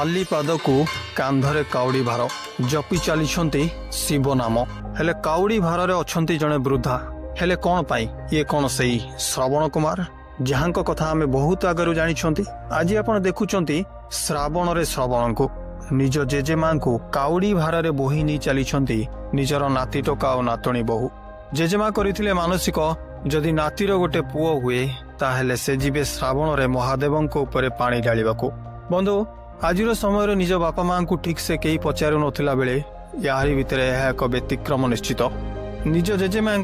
खाली पाद को कांधरे काउड़ी भार जपि चली शिव नाम हेले काउड़ी भार अच्छे जड़े वृद्धा हेले कौन पाई ये कौन सही श्रवण कुमार जहां कथा आम बहुत आगु जानी आज आप देखुं श्रावण रे श्रवण को निज जेजेमा को काउड़ी भार बोही नहीं चली निजर नाती टोका और नातुणी बहु जेजेमा करथिले मानसिक जदि नातीर गोटे पुओ हुए ताहेले से जीवे श्रावण रे महादेव ऊपर पानी ढालिबाकू बंधु आजिर समय निज बापा माँ को ठीक से कई पचारू नथिला बेले यारी भितर यह एक व्यतिक्रम निश्चित निज जेजेमा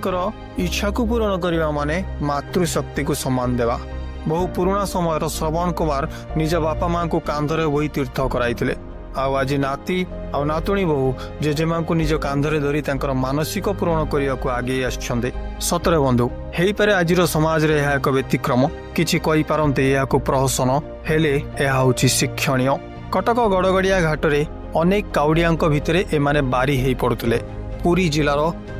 इच्छा को पूरण करने माने मातृशक्ति को सम्मान देवा बहु पुराना समय श्रवण कुमार निज बापा माँ को कांधरे बोही तीर्थ कराइथिले आज नाती आ नातुणी बहु जेजेमा को निज कांधरे धरी तांकर मानसिक पूरण करने को आगे आछंदे सतरे बंधु हेई पारे आजिर समाज रे यह एक व्यतिक्रम किछि कहि पारंते या को प्रहसन हेले यह होछि शिक्षणीय कटक गड़गड़िया घाट रे अनेक काउड़ियांक भितरे एमाने बारी हेई पड़ुतले पुरी जिलार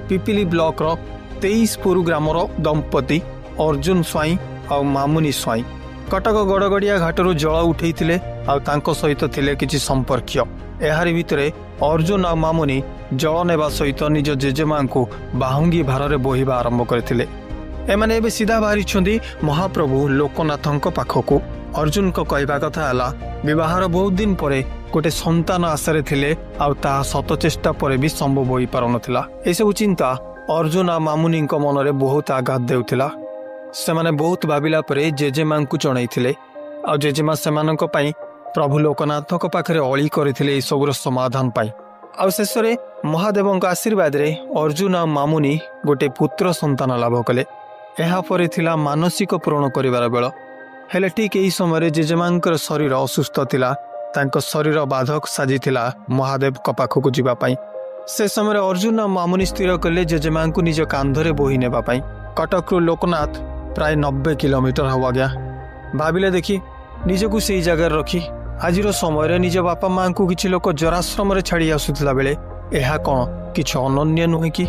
पिपिली ब्लॉक रो 23 पुरु ग्रामर दंपति अर्जुन स्वाई और मामुनी स्वाई कटक गड़गड़िया घाटरू जल उठेइथिले आ तांको सहित थिले किछि संपर्कीय एहारी भितरे अर्जुन आ मामुनी जल नेबा सहित निज जेजेमा को बाहुंगी भार बोहिबा आरंभ करथिले एमाने एबे सीधा बाहरी महाप्रभु लोकनाथंक पाखकू अर्जुन को कहवा कथा है विवाहर बहुत दिन परे गोटे संतान आशारे थिले आ ता शत चेष्टा पर भी संभव हो पार नथिला ए सब चिंता अर्जुन आ मामुनी मन में बहुत आघात देउथिला से माने बहुत भाविला परे जेजेमा को जणैथिले आ जेजेमा सेमानक पई प्रभु लोकनाथक पाखरे अली करथिले ए सबुर समाधान पाई आ शेष रे महादेवक आशीर्वाद रे अर्जुन आ मामुनी गोटे पुत्र संतान लाभ कले एहा परे थिला मानसिक पूरण करिवार बेल हेले ठीक यही समय जेजेमांकर शरीर असुस्थ थिला तांको शरीर बाधक साजिथिला महादेव पाखक जीवा पाई से समय अर्जुन आ मामुनी स्थिर कले जेजेमा को निज कांधरे बोही नेबा पाई कटक लोकनाथ प्राय 90 किलोमीटर हवा गया भाविले देखी निजको से जगार रखी आजिर समय निज बापा माँ को किछि लोक जराश्रम छाड़ी आसुथिला बेले एहा कौन किछि अनन्य नुहे कि